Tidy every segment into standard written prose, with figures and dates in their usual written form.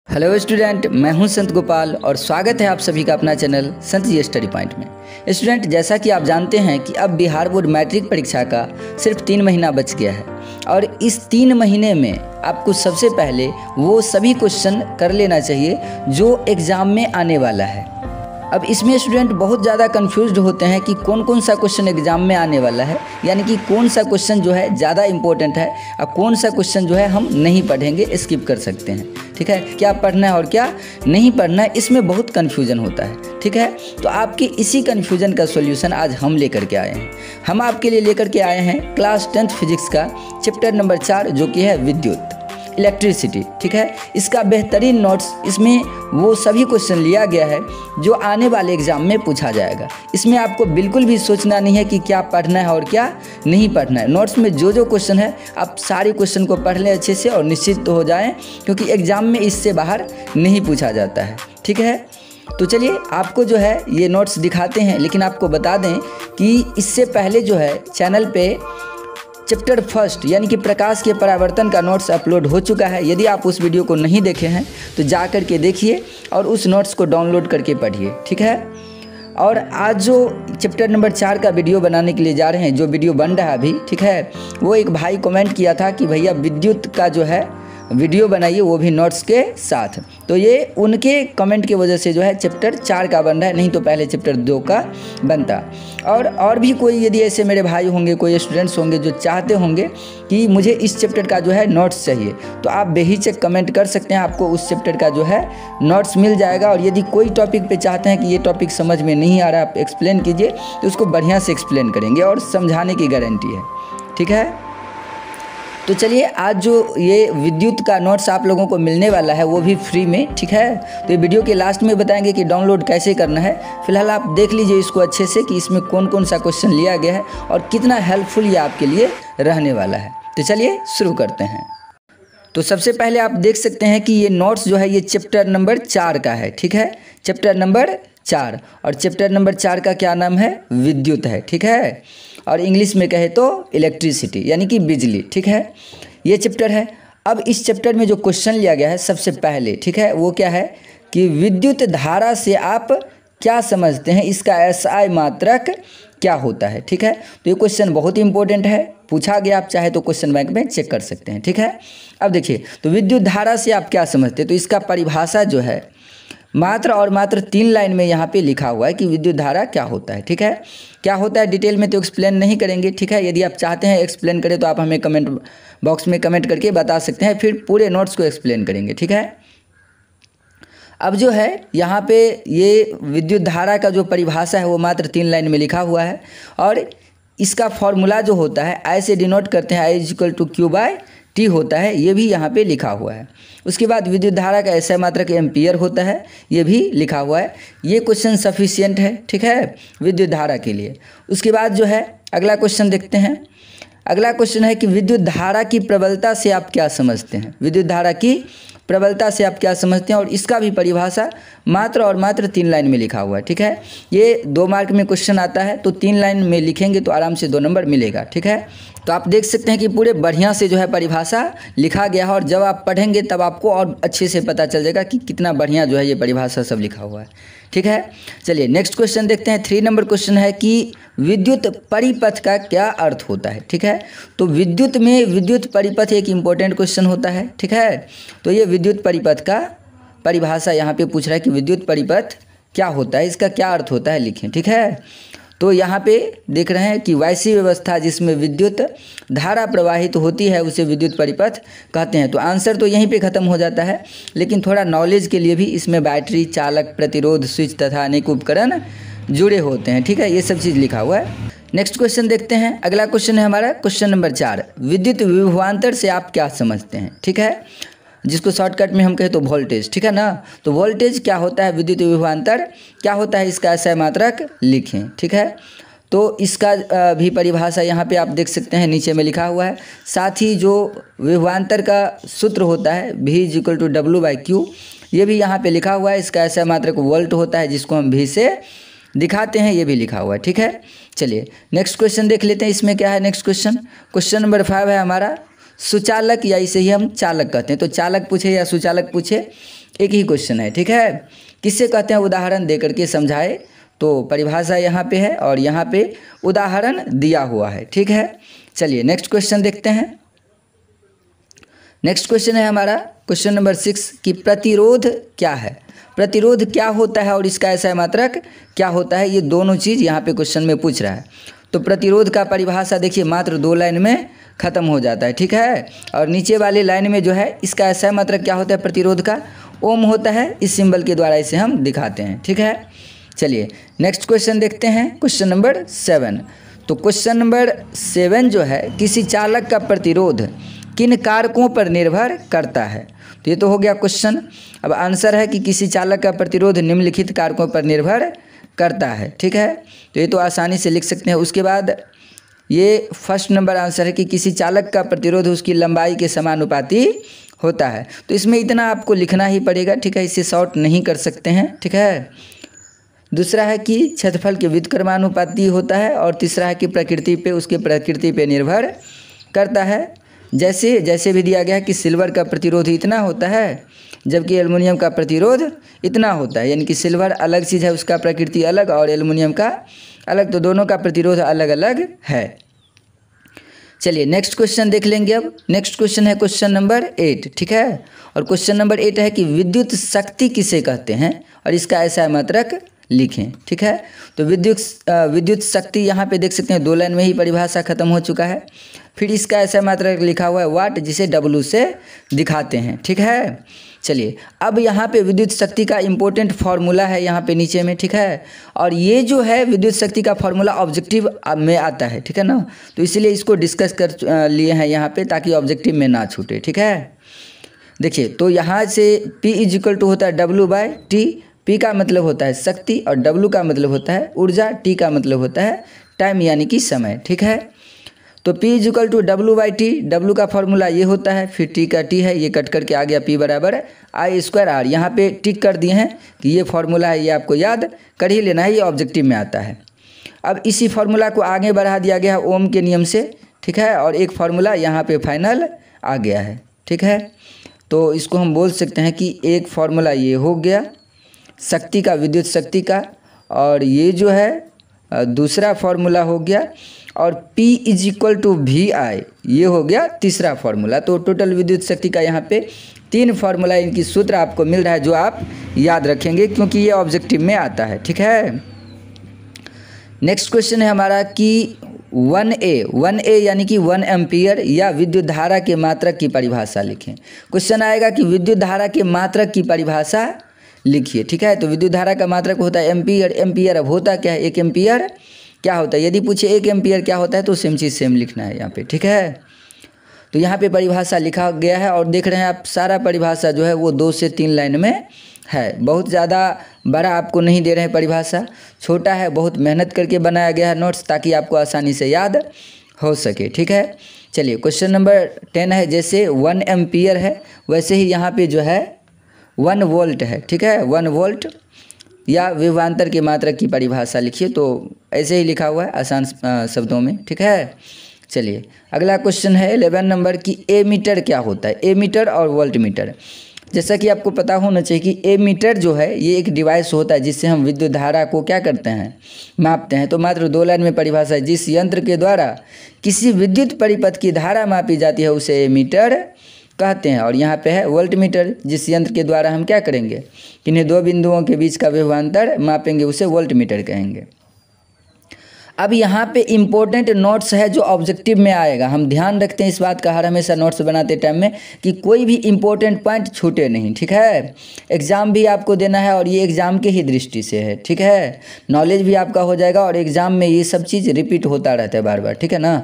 Hello student, मैं हूं संत गोपाल और स्वागत है आप सभी का अपना चैनल संत जी स्टडी पॉइंट में। स्टूडेंट, जैसा कि आप जानते हैं कि अब बिहार बोर्ड मैट्रिक परीक्षा का सिर्फ 3 महीना बच गया है और इस 3 महीने में आपको सबसे पहले वो सभी क्वेश्चन कर लेना चाहिए जो एग्ज़ाम में आने वाला है। अब इसमें स्टूडेंट बहुत ज़्यादा कंफ्यूज्ड होते हैं कि कौन कौन सा क्वेश्चन एग्ज़ाम में आने वाला है, यानी कि कौन सा क्वेश्चन जो है ज़्यादा इम्पोर्टेंट है और कौन सा क्वेश्चन जो है हम नहीं पढ़ेंगे, स्किप कर सकते हैं। ठीक है, क्या पढ़ना है और क्या नहीं पढ़ना है, इसमें बहुत कन्फ्यूज़न होता है। ठीक है, तो आपके इसी कन्फ्यूज़न का सॉल्यूशन आज हम लेकर के आए हैं। हम आपके लिए लेकर के आए हैं क्लास 10th फिजिक्स का चैप्टर नंबर 4 जो कि है विद्युत, इलेक्ट्रिसिटी। ठीक है, इसका बेहतरीन नोट्स, इसमें वो सभी क्वेश्चन लिया गया है जो आने वाले एग्जाम में पूछा जाएगा। इसमें आपको बिल्कुल भी सोचना नहीं है कि क्या पढ़ना है और क्या नहीं पढ़ना है। नोट्स में जो जो क्वेश्चन है आप सारे क्वेश्चन को पढ़ लें अच्छे से और निश्चित तो हो जाएं, क्योंकि एग्जाम में इससे बाहर नहीं पूछा जाता है। ठीक है, तो चलिए आपको जो है ये नोट्स दिखाते हैं, लेकिन आपको बता दें कि इससे पहले जो है चैनल पे चैप्टर फर्स्ट यानी कि प्रकाश के परावर्तन का नोट्स अपलोड हो चुका है। यदि आप उस वीडियो को नहीं देखे हैं तो जा कर के देखिए और उस नोट्स को डाउनलोड करके पढ़िए। ठीक है, और आज जो चैप्टर नंबर 4 का वीडियो बनाने के लिए जा रहे हैं, जो वीडियो बन रहा है अभी, ठीक है, वो एक भाई कमेंट किया था कि भैया विद्युत का जो है वीडियो बनाइए, वो भी नोट्स के साथ। तो ये उनके कमेंट की वजह से जो है चैप्टर 4 का बन रहा है, नहीं तो पहले चैप्टर 2 का बनता। और भी कोई यदि ऐसे मेरे भाई होंगे, कोई स्टूडेंट्स होंगे जो चाहते होंगे कि मुझे इस चैप्टर का जो है नोट्स चाहिए, तो आप बेहिचक कमेंट कर सकते हैं, आपको उस चैप्टर का जो है नोट्स मिल जाएगा। और यदि कोई टॉपिक पे चाहते हैं कि ये टॉपिक समझ में नहीं आ रहा, आप एक्सप्लेन कीजिए, तो उसको बढ़िया से एक्सप्लेन करेंगे और समझाने की गारंटी है। ठीक है, तो चलिए आज जो ये विद्युत का नोट्स आप लोगों को मिलने वाला है वो भी फ्री में। ठीक है, तो ये वीडियो के लास्ट में बताएंगे कि डाउनलोड कैसे करना है। फिलहाल आप देख लीजिए इसको अच्छे से कि इसमें कौन कौन सा क्वेश्चन लिया गया है और कितना हेल्पफुल ये आपके लिए रहने वाला है। तो चलिए शुरू करते हैं। तो सबसे पहले आप देख सकते हैं कि ये नोट्स जो है ये चैप्टर नंबर 4 का है। ठीक है, चैप्टर नंबर 4, और चैप्टर नंबर 4 का क्या नाम है? विद्युत है। ठीक है, और इंग्लिश में कहे तो इलेक्ट्रिसिटी यानी कि बिजली। ठीक है, ये चैप्टर है। अब इस चैप्टर में जो क्वेश्चन लिया गया है सबसे पहले, ठीक है, वो क्या है कि विद्युत धारा से आप क्या समझते हैं, इसका एसआई मात्रक क्या होता है। ठीक है, तो ये क्वेश्चन बहुत ही इंपॉर्टेंट है, पूछा गया, आप चाहे तो क्वेश्चन बैंक में चेक कर सकते हैं। ठीक है, अब देखिए, तो विद्युत धारा से आप क्या समझते हैं, तो इसका परिभाषा जो है मात्र और मात्र 3 लाइन में यहाँ पे लिखा हुआ है कि विद्युत धारा क्या होता है। ठीक है, क्या होता है डिटेल में तो एक्सप्लेन नहीं करेंगे। ठीक है, यदि आप चाहते हैं एक्सप्लेन करें तो आप हमें कमेंट बॉक्स में कमेंट करके बता सकते हैं, फिर पूरे नोट्स को एक्सप्लेन करेंगे। ठीक है, अब जो है यहाँ पे ये विद्युत धारा का जो परिभाषा है वो मात्र 3 लाइन में लिखा हुआ है, और इसका फॉर्मूला जो होता है ऐसे डिनोट करते हैं, I=Q/T होता है, ये भी यहाँ पे लिखा हुआ है। उसके बाद विद्युत धारा का एसआई मात्रक एम्पियर होता है, ये भी लिखा हुआ है। ये क्वेश्चन सफिशिएंट है। ठीक है, विद्युत धारा के लिए। उसके बाद जो है अगला क्वेश्चन देखते हैं। अगला क्वेश्चन है कि विद्युत धारा की प्रबलता से आप क्या समझते हैं, विद्युत धारा की प्रबलता से आप क्या समझते हैं, और इसका भी परिभाषा मात्र और मात्र 3 लाइन में लिखा हुआ है। ठीक है, ये 2 मार्क में क्वेश्चन आता है, तो 3 लाइन में लिखेंगे तो आराम से 2 नंबर मिलेगा। ठीक है, तो आप देख सकते हैं कि पूरे बढ़िया से जो है परिभाषा लिखा गया है, और जब आप पढ़ेंगे तब आपको और अच्छे से पता चल जाएगा कि कितना बढ़िया जो है ये परिभाषा सब लिखा हुआ है। ठीक है, चलिए नेक्स्ट क्वेश्चन देखते हैं। 3 नंबर क्वेश्चन है कि विद्युत परिपथ का क्या अर्थ होता है। ठीक है, तो विद्युत में विद्युत परिपथ एक इम्पोर्टेंट क्वेश्चन होता है। ठीक है, तो ये विद्युत परिपथ का परिभाषा यहाँ पे पूछ रहा है कि विद्युत परिपथ क्या होता है, इसका क्या अर्थ होता है, लिखें। ठीक है, तो यहाँ पे देख रहे हैं कि वैसी व्यवस्था जिसमें विद्युत धारा प्रवाहित होती है उसे विद्युत परिपथ कहते हैं। तो आंसर तो यहीं पे ख़त्म हो जाता है, लेकिन थोड़ा नॉलेज के लिए भी इसमें बैटरी, चालक, प्रतिरोध, स्विच तथा अनेक उपकरण जुड़े होते हैं। ठीक है, ये सब चीज़ लिखा हुआ है। नेक्स्ट क्वेश्चन देखते हैं। अगला क्वेश्चन है हमारा क्वेश्चन नंबर 4, विद्युत विभवांतर से आप क्या समझते हैं। ठीक है, जिसको शॉर्टकट में हम कहें तो वोल्टेज। ठीक है ना, तो वोल्टेज क्या होता है, विद्युत विभवांतर क्या होता है, इसका एसआई मात्रक लिखें। ठीक है, तो इसका भी परिभाषा यहाँ पे आप देख सकते हैं, नीचे में लिखा हुआ है। साथ ही जो विभवांतर का सूत्र होता है V=W/Q, ये भी यहाँ पे लिखा हुआ है। इसका एसआई मात्रक वोल्ट होता है, जिसको हम V से दिखाते हैं, ये भी लिखा हुआ है। ठीक है, चलिए नेक्स्ट क्वेश्चन देख लेते हैं, इसमें क्या है। नेक्स्ट क्वेश्चन नंबर 5 है हमारा सुचालक, या इसे ही हम चालक कहते हैं। तो चालक पूछे या सुचालक पूछे, एक ही क्वेश्चन है, ठीक है। किससे कहते हैं उदाहरण दे करके समझाए, तो परिभाषा यहाँ पे है और यहाँ पे उदाहरण दिया हुआ है, ठीक है। चलिए नेक्स्ट क्वेश्चन देखते हैं। नेक्स्ट क्वेश्चन है हमारा क्वेश्चन नंबर 6 कि प्रतिरोध क्या है। प्रतिरोध क्या होता है और इसका ऐसा मात्रक क्या होता है, ये दोनों चीज़ यहाँ पे क्वेश्चन में पूछ रहा है। तो प्रतिरोध का परिभाषा देखिए मात्र 2 लाइन में ख़त्म हो जाता है, ठीक है। और नीचे वाली लाइन में जो है इसका ऐसा मात्रक क्या होता है प्रतिरोध का, ओम होता है। इस सिंबल के द्वारा इसे हम दिखाते हैं, ठीक है। चलिए नेक्स्ट क्वेश्चन देखते हैं, क्वेश्चन नंबर 7। तो क्वेश्चन नंबर 7 जो है किसी चालक का प्रतिरोध किन कारकों पर निर्भर करता है। तो ये तो हो गया क्वेश्चन। अब आंसर है कि किसी चालक का प्रतिरोध निम्नलिखित कारकों पर निर्भर करता है, ठीक है। तो ये तो आसानी से लिख सकते हैं। उसके बाद ये फर्स्ट नंबर आंसर है कि किसी चालक का प्रतिरोध उसकी लंबाई के समानुपाती होता है। तो इसमें इतना आपको लिखना ही पड़ेगा, ठीक है, इसे शॉर्ट नहीं कर सकते हैं, ठीक है। दूसरा है कि क्षेत्रफल के व्युत्क्रमानुपाती होता है और तीसरा है कि उसके प्रकृति पे निर्भर करता है। जैसे भी दिया गया है कि सिल्वर का प्रतिरोध इतना होता है जबकि एल्युमिनियम का प्रतिरोध इतना होता है, यानी कि सिल्वर अलग चीज़ है, उसका प्रकृति अलग, और एल्युमिनियम का अलग, तो दोनों का प्रतिरोध अलग अलग है। चलिए नेक्स्ट क्वेश्चन देख लेंगे। अब नेक्स्ट क्वेश्चन है क्वेश्चन नंबर 8, ठीक है। और क्वेश्चन नंबर 8 है कि विद्युत शक्ति किसे कहते हैं और इसका ऐसा मात्रक लिखें, ठीक है। तो विद्युत शक्ति यहाँ पे देख सकते हैं 2 लाइन में ही परिभाषा खत्म हो चुका है। फिर इसका ऐसा मात्रक लिखा हुआ है वाट, जिसे W से दिखाते हैं, ठीक है। चलिए अब यहाँ पे विद्युत शक्ति का इम्पोर्टेंट फार्मूला है यहाँ पे नीचे में, ठीक है। और ये जो है विद्युत शक्ति का फार्मूला ऑब्जेक्टिव में आता है, ठीक है ना। तो इसलिए इसको डिस्कस कर लिए हैं यहाँ पे ताकि ऑब्जेक्टिव में ना छूटे, ठीक है। देखिए तो यहाँ से P = होता है W/T। P का मतलब होता है शक्ति और W का मतलब होता है ऊर्जा, T का मतलब होता है टाइम यानी कि समय, ठीक है। तो P = W/T, W का फॉर्मूला ये होता है, फिर T का T है, ये कट करके आ गया P = I²R। यहाँ पे टिक कर दिए हैं कि ये फार्मूला है, ये आपको याद कर ही लेना है, ये ऑब्जेक्टिव में आता है। अब इसी फार्मूला को आगे बढ़ा दिया गया है ओम के नियम से, ठीक है, और एक फार्मूला यहाँ पे फाइनल आ गया है, ठीक है। तो इसको हम बोल सकते हैं कि एक फार्मूला ये हो गया शक्ति का, विद्युत शक्ति का, और ये जो है दूसरा फार्मूला हो गया, और P = VI ये हो गया तीसरा फार्मूला। तो टोटल विद्युत शक्ति का यहाँ पे 3 फार्मूला, इनकी सूत्र आपको मिल रहा है जो आप याद रखेंगे क्योंकि ये ऑब्जेक्टिव में आता है, ठीक है। नेक्स्ट क्वेश्चन है हमारा कि 1A यानी कि 1 एम्पियर या विद्युत धारा के मात्रक की परिभाषा लिखें। क्वेश्चन आएगा कि विद्युत धारा के मात्रक की परिभाषा लिखिए, ठीक है। तो विद्युत धारा का मात्रक होता है एम्पियर। अब होता क्या है 1 एम्पियर क्या होता है, यदि पूछे 1 एम्पियर क्या होता है तो सेम चीज़ सेम लिखना है यहाँ पे, ठीक है। तो यहाँ पे परिभाषा लिखा गया है और देख रहे हैं आप सारा परिभाषा जो है वो 2 से 3 लाइन में है। बहुत ज़्यादा बड़ा आपको नहीं दे रहे हैं परिभाषा, छोटा है, बहुत मेहनत करके बनाया गया है नोट्स ताकि आपको आसानी से याद हो सके, ठीक है। चलिए क्वेश्चन नंबर 10 है, जैसे 1 एम्पियर है वैसे ही यहाँ पे जो है 1 वोल्ट है, ठीक है। 1 वोल्ट या विभवांतर के मात्रक की परिभाषा लिखिए। तो ऐसे ही लिखा हुआ है आसान शब्दों में, ठीक है। चलिए अगला क्वेश्चन है 11 नंबर की एमीटर क्या होता है। एमीटर और वोल्ट मीटर, जैसा कि आपको पता होना चाहिए कि एमीटर जो है ये एक डिवाइस होता है जिससे हम विद्युत धारा को क्या करते हैं, मापते हैं। तो मात्र 2 लाइन में परिभाषा है, जिस यंत्र के द्वारा किसी विद्युत परिपथ की धारा मापी जाती है उसे एमीटर कहते हैं। और यहाँ पे है वोल्ट मीटर, जिस यंत्र के द्वारा हम क्या करेंगे, किन्हीं 2 बिंदुओं के बीच का विभवांतर मापेंगे उसे वोल्ट मीटर कहेंगे। अब यहाँ पे इम्पोर्टेंट नोट्स है जो ऑब्जेक्टिव में आएगा। हम ध्यान रखते हैं इस बात का हर हमेशा नोट्स बनाते टाइम में कि कोई भी इम्पोर्टेंट पॉइंट छूटे नहीं, ठीक है। एग्ज़ाम भी आपको देना है और ये एग्ज़ाम के ही दृष्टि से है, ठीक है। नॉलेज भी आपका हो जाएगा और एग्ज़ाम में ये सब चीज़ रिपीट होता रहता है बार बार, ठीक है ना।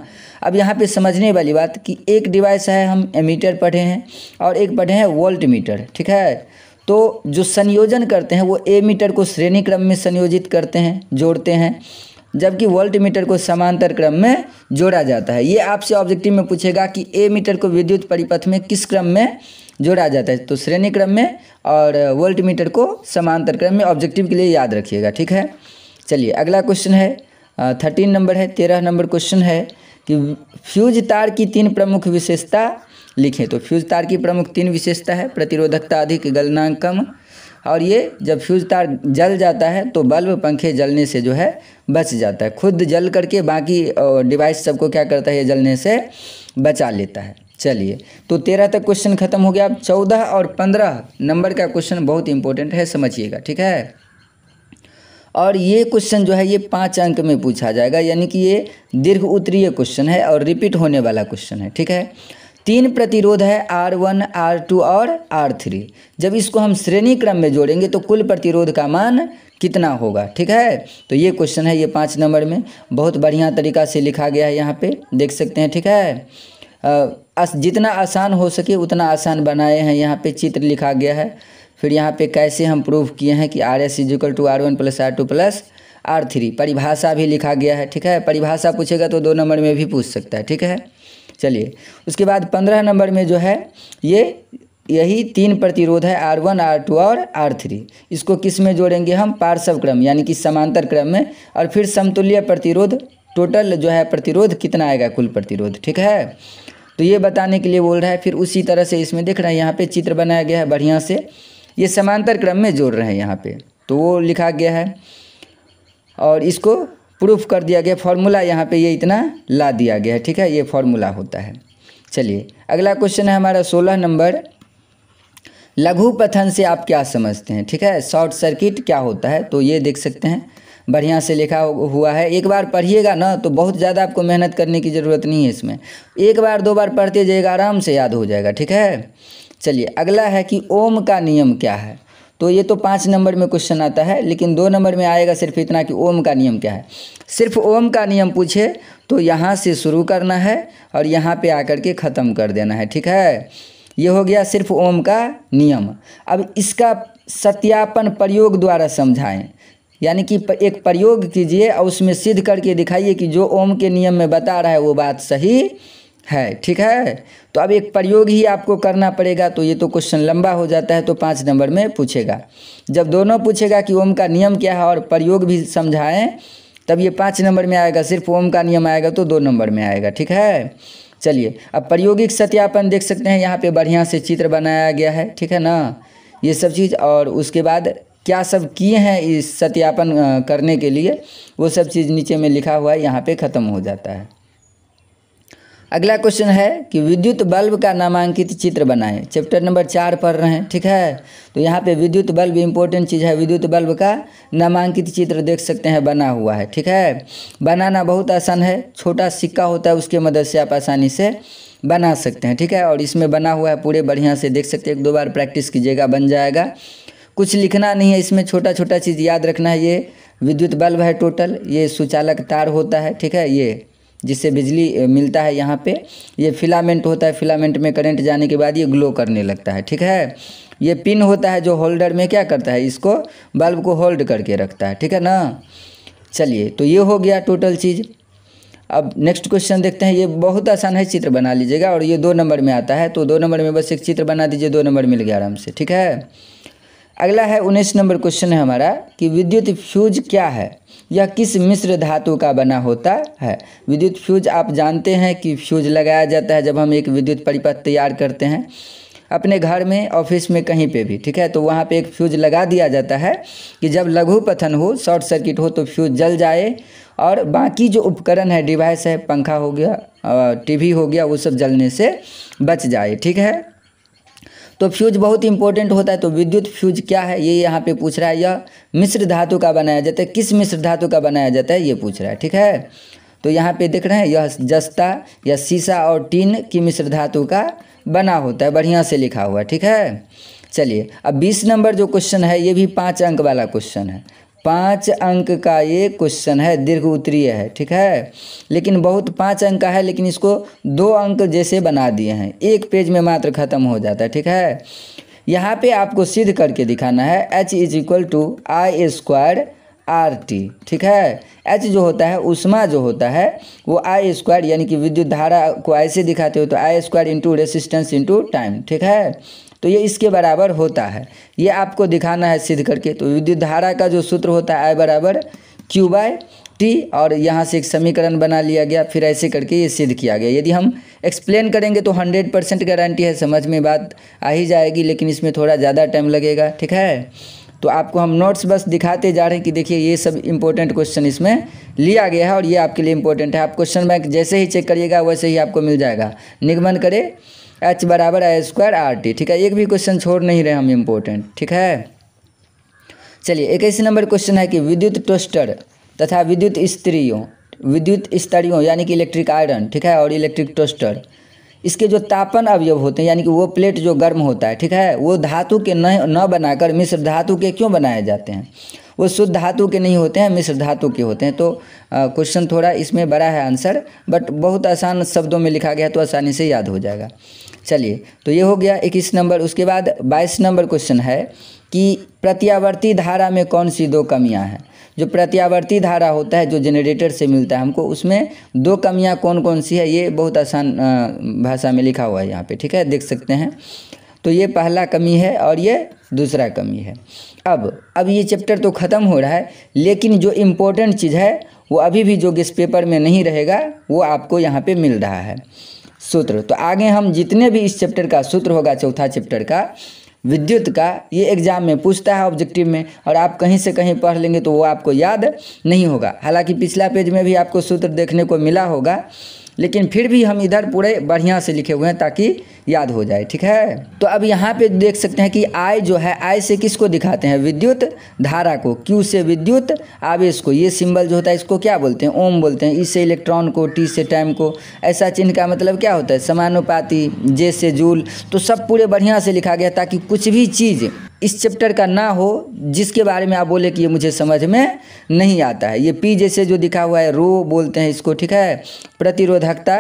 अब यहाँ पे समझने वाली बात कि एक डिवाइस है, हम एमीटर पढ़े हैं और एक पढ़े हैं वोल्ट मीटर, ठीक है। तो जो संयोजन करते हैं वो एमीटर को श्रेणी क्रम में संयोजित करते हैं, जोड़ते हैं, जबकि वोल्ट मीटर को समांतर क्रम में जोड़ा जाता है। ये आपसे ऑब्जेक्टिव में पूछेगा कि एमीटर को विद्युत परिपथ में किस क्रम में जोड़ा जाता है, तो श्रेणी क्रम में, और वोल्ट मीटर को समांतर क्रम में। ऑब्जेक्टिव के लिए याद रखिएगा, ठीक है। चलिए अगला क्वेश्चन है 13 नंबर है, 13 नंबर क्वेश्चन है कि फ्यूज तार की 3 प्रमुख विशेषता लिखें। तो फ्यूज तार की प्रमुख 3 विशेषता है, प्रतिरोधकता अधिक, गलनांक कम, और ये जब फ्यूज तार जल जाता है तो बल्ब पंखे जलने से जो है बच जाता है, खुद जल करके बाकी डिवाइस सबको क्या करता है, ये जलने से बचा लेता है। चलिए, तो 13 तक क्वेश्चन खत्म हो गया। अब 14 और 15 नंबर का क्वेश्चन बहुत इंपॉर्टेंट है, समझिएगा, ठीक है। और ये क्वेश्चन जो है ये 5 अंक में पूछा जाएगा, यानी कि ये दीर्घ उत्तरीय क्वेश्चन है और रिपीट होने वाला क्वेश्चन है, ठीक है। 3 प्रतिरोध है R1, R2 और R3। जब इसको हम श्रेणी क्रम में जोड़ेंगे तो कुल प्रतिरोध का मान कितना होगा, ठीक है। तो ये क्वेश्चन है, ये 5 नंबर में बहुत बढ़िया तरीका से लिखा गया है, यहाँ पे देख सकते हैं, ठीक है। जितना आसान हो सके उतना आसान बनाए हैं, यहाँ पे चित्र लिखा गया है। फिर यहाँ पे कैसे हम प्रूव किए हैं कि RS = R1 + R2 + R3, परिभाषा भी लिखा गया है, ठीक है। परिभाषा पूछेगा तो 2 नंबर में भी पूछ सकता है, ठीक है। चलिए, उसके बाद 15 नंबर में जो है यही 3 प्रतिरोध है R1, R2 और R3। इसको किस में जोड़ेंगे हम, पार्श्व क्रम यानी कि समांतर क्रम में, और फिर समतुल्य प्रतिरोध, टोटल जो है प्रतिरोध कितना आएगा, कुल प्रतिरोध, ठीक है। तो ये बताने के लिए बोल रहा है। फिर उसी तरह से इसमें देख रहे हैं यहाँ पे चित्र बनाया गया है बढ़िया से, ये समांतर क्रम में जोड़ रहे हैं यहाँ पे, तो वो लिखा गया है और इसको प्रूफ कर दिया गया, फॉर्मूला यहाँ पे ये इतना ला दिया गया है, ठीक है, ये फॉर्मूला होता है। चलिए, अगला क्वेश्चन है हमारा 16 नंबर, लघु पठन से आप क्या समझते हैं, ठीक है। शॉर्ट सर्किट क्या होता है, तो ये देख सकते हैं बढ़िया से लिखा हुआ है। एक बार पढ़िएगा ना तो बहुत ज़्यादा आपको मेहनत करने की ज़रूरत नहीं है इसमें, 1 बार 2 बार पढ़ते जाइएगा, आराम से याद हो जाएगा, ठीक है। चलिए, अगला है कि ओम का नियम क्या है। तो ये तो 5 नंबर में क्वेश्चन आता है, लेकिन 2 नंबर में आएगा सिर्फ इतना कि ओम का नियम क्या है। सिर्फ ओम का नियम पूछे तो यहाँ से शुरू करना है और यहाँ पे आकर के ख़त्म कर देना है, ठीक है। ये हो गया सिर्फ ओम का नियम। अब इसका सत्यापन प्रयोग द्वारा समझाएं, यानी कि एक प्रयोग कीजिए और उसमें सिद्ध करके दिखाइए कि जो ओम के नियम में बता रहा है वो बात सही है, ठीक है। तो अब एक प्रयोग ही आपको करना पड़ेगा, तो ये तो क्वेश्चन लंबा हो जाता है, तो 5 नंबर में पूछेगा। जब दोनों पूछेगा कि ओम का नियम क्या है और प्रयोग भी समझाएं, तब ये 5 नंबर में आएगा। सिर्फ ओम का नियम आएगा तो 2 नंबर में आएगा, ठीक है। चलिए, अब प्रायोगिक सत्यापन देख सकते हैं, यहाँ पे बढ़िया से चित्र बनाया गया है, ठीक है ना, ये सब चीज़। और उसके बाद क्या सब किए हैं इस सत्यापन करने के लिए, वो सब चीज़ नीचे में लिखा हुआ है, यहाँ पे ख़त्म हो जाता है। अगला क्वेश्चन है कि विद्युत बल्ब का नामांकित चित्र बनाएं। चैप्टर नंबर 4 पढ़ रहे हैं, ठीक है। तो यहाँ पे विद्युत बल्ब इंपॉर्टेंट चीज़ है। विद्युत बल्ब का नामांकित चित्र देख सकते हैं बना हुआ है, ठीक है। बनाना बहुत आसान है, छोटा सिक्का होता है उसके मदद से आप आसानी से बना सकते हैं, ठीक है। और इसमें बना हुआ है पूरे बढ़िया से, देख सकते हैं। 1-2 बार प्रैक्टिस कीजिएगा, बन जाएगा। कुछ लिखना नहीं है इसमें, छोटा छोटा चीज़ याद रखना है। ये विद्युत बल्ब है टोटल, ये सुचालक तार होता है, ठीक है, ये जिससे बिजली मिलता है। यहाँ पे ये फिलामेंट होता है, फिलामेंट में करंट जाने के बाद ये ग्लो करने लगता है, ठीक है। ये पिन होता है जो होल्डर में क्या करता है, इसको बल्ब को होल्ड करके रखता है, ठीक है ना। चलिए, तो ये हो गया टोटल चीज़। अब नेक्स्ट क्वेश्चन देखते हैं, ये बहुत आसान है, चित्र बना लीजिएगा। और ये 2 नंबर में आता है, तो 2 नंबर में बस एक चित्र बना दीजिए, 2 नंबर मिल गया आराम से, ठीक है। अगला है 19 नंबर क्वेश्चन है हमारा कि विद्युत फ्यूज क्या है, यह किस मिश्र धातु का बना होता है। विद्युत फ्यूज आप जानते हैं कि फ्यूज लगाया जाता है जब हम एक विद्युत परिपथ तैयार करते हैं अपने घर में, ऑफिस में, कहीं पे भी, ठीक है। तो वहाँ पे एक फ्यूज लगा दिया जाता है कि जब लघु पतन हो, शॉर्ट सर्किट हो, तो फ्यूज जल जाए और बाकी जो उपकरण है, डिवाइस है, पंखा हो गया, टीवी हो गया, वो सब जलने से बच जाए, ठीक है। तो फ्यूज बहुत इंपॉर्टेंट होता है। तो विद्युत फ्यूज क्या है ये यहाँ पे पूछ रहा है। यह मिश्र धातु का बनाया जाता है, किस मिश्र धातु का बनाया जाता है ये पूछ रहा है, ठीक है। तो यहाँ पे देख रहे हैं, यह जस्ता या शीशा और टीन की मिश्र धातु का बना होता है, बढ़िया से लिखा हुआ है, ठीक है। चलिए, अब 20 नंबर जो क्वेश्चन है ये भी 5 अंक वाला क्वेश्चन है। 5 अंक का ये क्वेश्चन है, दीर्घ उत्तरीय है, ठीक है। लेकिन बहुत 5 अंक का है, लेकिन इसको 2 अंक जैसे बना दिए हैं, 1 पेज में मात्र ख़त्म हो जाता है, ठीक है। यहाँ पे आपको सिद्ध करके दिखाना है H = I² RT, ठीक है। H जो होता है, ऊष्मा जो होता है, वो I² यानी कि विद्युत धारा को ऐसे दिखाते हो तो I² × रेसिस्टेंस × टाइम, ठीक है। तो ये इसके बराबर होता है, ये आपको दिखाना है सिद्ध करके। तो विद्युत धारा का जो सूत्र होता है I = Q/, टी और यहाँ से एक समीकरण बना लिया गया, फिर ऐसे करके ये सिद्ध किया गया। यदि हम एक्सप्लेन करेंगे तो 100% गारंटी है समझ में बात आ ही जाएगी, लेकिन इसमें थोड़ा ज़्यादा टाइम लगेगा। ठीक है, तो आपको हम नोट्स बस दिखाते जा रहे हैं कि देखिए ये सब इंपॉर्टेंट क्वेश्चन इसमें लिया गया है और ये आपके लिए इंपॉर्टेंट है। आप क्वेश्चन बैंक जैसे ही चेक करिएगा वैसे ही आपको मिल जाएगा। निगमन करे H बराबर I² RT। ठीक है, एक भी क्वेश्चन छोड़ नहीं रहे हम इम्पोर्टेंट। ठीक है, चलिए 21 नंबर क्वेश्चन है कि विद्युत टोस्टर तथा विद्युत स्तरियों यानी कि इलेक्ट्रिक आयरन, ठीक है, और इलेक्ट्रिक टोस्टर, इसके जो तापन अवयव होते हैं यानी कि वो प्लेट जो गर्म होता है, ठीक है, वो धातु के न बनाकर मिश्र धातु के क्यों बनाए जाते हैं? वो शुद्ध धातु के नहीं होते हैं, मिश्र धातु के होते हैं। तो क्वेश्चन थोड़ा इसमें बड़ा है आंसर, बट बहुत आसान शब्दों में लिखा गया तो आसानी से याद हो जाएगा। चलिए, तो ये हो गया 21 नंबर। उसके बाद 22 नंबर क्वेश्चन है कि प्रत्यावर्ती धारा में कौन सी दो कमियां हैं? जो प्रत्यावर्ती धारा होता है जो जनरेटर से मिलता है हमको, उसमें दो कमियां कौन कौन सी है? ये बहुत आसान भाषा में लिखा हुआ है यहाँ पे। ठीक है, देख सकते हैं। तो ये पहला कमी है और ये दूसरा कमी है। अब ये चैप्टर तो ख़त्म हो रहा है, लेकिन जो इम्पोर्टेंट चीज़ है वो अभी भी जो गेस्ट पेपर में नहीं रहेगा वो आपको यहाँ पे मिल रहा है, सूत्र। तो आगे हम जितने भी इस चैप्टर का सूत्र होगा, चौथा चैप्टर का विद्युत का, ये एग्जाम में पूछता है ऑब्जेक्टिव में, और आप कहीं से कहीं पढ़ लेंगे तो वो आपको याद नहीं होगा। हालांकि पिछला पेज में भी आपको सूत्र देखने को मिला होगा, लेकिन फिर भी हम इधर पूरे बढ़िया से लिखे हुए हैं ताकि याद हो जाए। ठीक है, तो अब यहाँ पे देख सकते हैं कि I जो है, I से किसको दिखाते हैं? विद्युत धारा को। Q से विद्युत आवेश को। ये सिंबल जो होता है इसको क्या बोलते हैं? ओम बोलते हैं। E से इलेक्ट्रॉन को, T से टाइम को। ऐसा चिन्ह का मतलब क्या होता है? समानुपाती। J से जूल। तो सब पूरे बढ़िया से लिखा गया ताकि कुछ भी चीज़ इस चैप्टर का ना हो जिसके बारे में आप बोले कि ये मुझे समझ में नहीं आता है। ये P जैसे जो दिखा हुआ है, रो बोलते हैं इसको। ठीक है, प्रतिरोधकता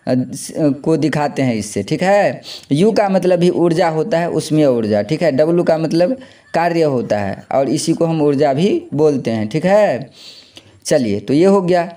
को दिखाते हैं इससे। ठीक है, U का मतलब भी ऊर्जा होता है, उसमें ऊर्जा। ठीक है, W का मतलब कार्य होता है और इसी को हम ऊर्जा भी बोलते हैं। ठीक है, चलिए, तो ये हो गया।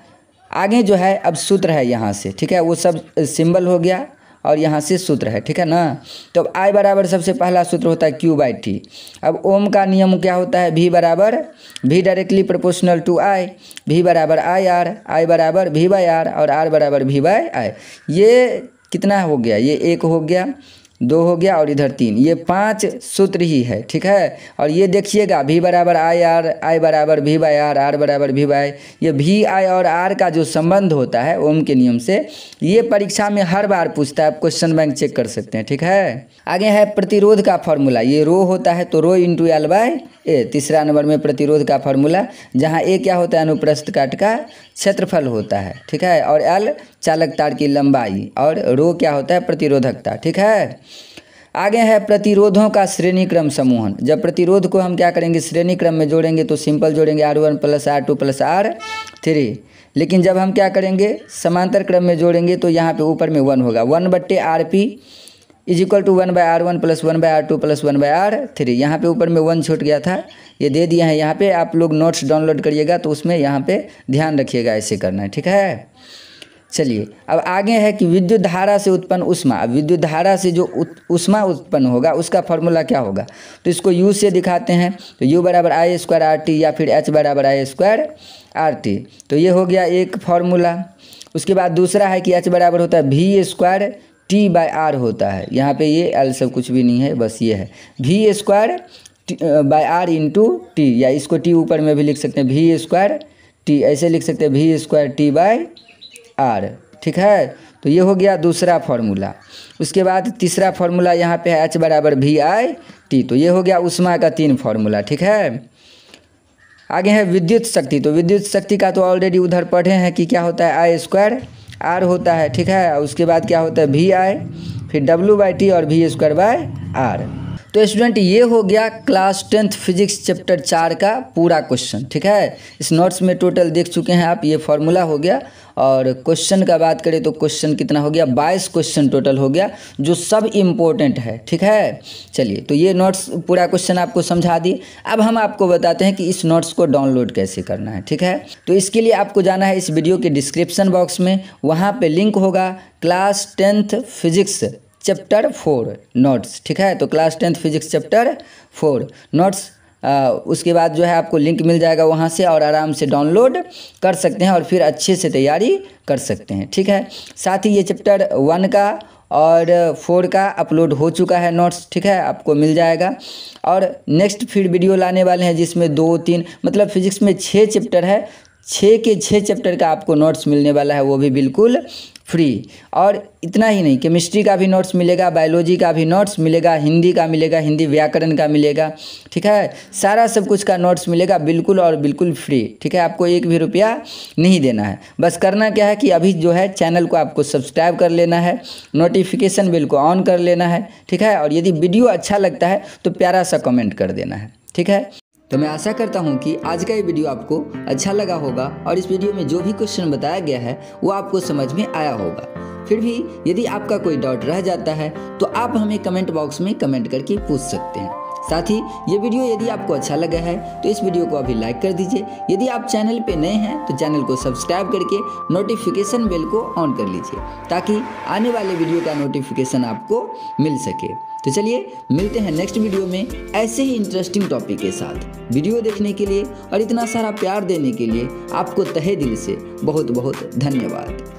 आगे जो है अब सूत्र है यहाँ से। ठीक है, वो सब सिंबल हो गया और यहाँ से सूत्र है। ठीक है ना, तो अब I बराबर सबसे पहला सूत्र होता है Q/T। अब ओम का नियम क्या होता है? V बराबर V directly proportional to I, V बराबर IR, I बराबर V/R और R बराबर V/I। ये कितना हो गया? ये 1 हो गया, 2 हो गया और इधर 3। ये 5 सूत्र ही है। ठीक है, और ये देखिएगा V बराबर IR, I बराबर V/R, R बराबर V/I। ये VI और R का जो संबंध होता है ओम के नियम से, ये परीक्षा में हर बार पूछता है, आप क्वेश्चन बैंक चेक कर सकते हैं। ठीक है, आगे है प्रतिरोध का फॉर्मूला। ये रो होता है तो रो इंटू L/A। तीसरा नंबर में प्रतिरोध का फॉर्मूला, जहाँ A क्या होता है? अनुप्रस्थ काट का क्षेत्रफल होता है। ठीक है, और L चालक तार की लंबाई और रो क्या होता है? प्रतिरोधकता। ठीक है, आगे है प्रतिरोधों का श्रेणी क्रम समूहन। जब प्रतिरोध को हम क्या करेंगे? श्रेणी क्रम में जोड़ेंगे तो सिंपल जोड़ेंगे R1 + R2 + R3। लेकिन जब हम क्या करेंगे? समांतर क्रम में जोड़ेंगे तो यहाँ पे ऊपर में 1 होगा। 1/RP = 1/R1 + 1/R2 + 1/R3। यहाँ पे ऊपर में 1 छूट गया था, ये दे दिया है। यहाँ पे आप लोग नोट्स डाउनलोड करिएगा तो उसमें यहाँ पे ध्यान रखिएगा, ऐसे करना है। ठीक है, चलिए, अब आगे है कि विद्युत धारा से उत्पन्न ऊष्मा। अब विद्युत धारा से जो ऊष्मा उत्पन्न होगा उसका फॉर्मूला क्या होगा? तो इसको U से दिखाते हैं, तो U बराबर I² RT या फिर H बराबर I² RT। तो ये हो गया एक फॉर्मूला। उसके बाद दूसरा है कि H बराबर होता है V² T/R होता है। यहाँ पे ये L सब कुछ भी नहीं है, बस ये है V² R × T, या इसको T ऊपर में भी लिख सकते हैं, V² T ऐसे लिख सकते हैं, V² T/R। ठीक है, तो ये हो गया दूसरा फॉर्मूला। उसके बाद तीसरा फॉर्मूला यहाँ पे है H बराबर VI/T। तो ये हो गया ऊष्मा का 3 फॉर्मूला। ठीक है, आगे है विद्युत शक्ति। तो विद्युत शक्ति का तो ऑलरेडी उधर पढ़े हैं कि क्या होता है? I² R होता है। ठीक है, उसके बाद क्या होता है? VI, फिर W/T और V² R। तो स्टूडेंट ये हो गया क्लास 10th फिजिक्स चैप्टर 4 का पूरा क्वेश्चन। ठीक है, इस नोट्स में टोटल देख चुके हैं आप, ये फॉर्मूला हो गया। और क्वेश्चन का बात करें तो क्वेश्चन कितना हो गया? 22 क्वेश्चन टोटल हो गया, जो सब इम्पोर्टेंट है। ठीक है, चलिए, तो ये नोट्स पूरा क्वेश्चन आपको समझा दिए। अब हम आपको बताते हैं कि इस नोट्स को डाउनलोड कैसे करना है। ठीक है, तो इसके लिए आपको जाना है इस वीडियो के डिस्क्रिप्शन बॉक्स में, वहाँ पे लिंक होगा class 10th physics chapter 4 notes. ठीक है, तो class 10th physics chapter 4 notes उसके बाद जो है आपको लिंक मिल जाएगा वहाँ से, और आराम से डाउनलोड कर सकते हैं और फिर अच्छे से तैयारी कर सकते हैं। ठीक है, साथ ही ये चैप्टर 1 का और 4 का अपलोड हो चुका है नोट्स। ठीक है, आपको मिल जाएगा। और नेक्स्ट फिर वीडियो लाने वाले हैं जिसमें 2-3 मतलब फिजिक्स में 6 चैप्टर है, 6 के 6 चैप्टर का आपको नोट्स मिलने वाला है, वो भी बिल्कुल फ्री। और इतना ही नहीं, केमिस्ट्री का भी नोट्स मिलेगा, बायोलॉजी का भी नोट्स मिलेगा, हिंदी का मिलेगा, हिंदी व्याकरण का मिलेगा। ठीक है, सारा सब कुछ का नोट्स मिलेगा बिल्कुल और बिल्कुल फ्री। ठीक है, आपको 1 भी रुपया नहीं देना है। बस करना क्या है कि अभी जो है चैनल को आपको सब्सक्राइब कर लेना है, नोटिफिकेशन बिल को ऑन कर लेना है। ठीक है, और यदि वीडियो अच्छा लगता है तो प्यारा सा कमेंट कर देना है। ठीक है, तो मैं आशा करता हूँ कि आज का ये वीडियो आपको अच्छा लगा होगा और इस वीडियो में जो भी क्वेश्चन बताया गया है वो आपको समझ में आया होगा। फिर भी यदि आपका कोई डाउट रह जाता है तो आप हमें कमेंट बॉक्स में कमेंट करके पूछ सकते हैं। साथ ही ये वीडियो यदि आपको अच्छा लगा है तो इस वीडियो को अभी लाइक कर दीजिए। यदि आप चैनल पे नए हैं तो चैनल को सब्सक्राइब करके नोटिफिकेशन बेल को ऑन कर लीजिए ताकि आने वाले वीडियो का नोटिफिकेशन आपको मिल सके। तो चलिए मिलते हैं नेक्स्ट वीडियो में ऐसे ही इंटरेस्टिंग टॉपिक के साथ। वीडियो देखने के लिए और इतना सारा प्यार देने के लिए आपको तहे दिल से बहुत बहुत धन्यवाद।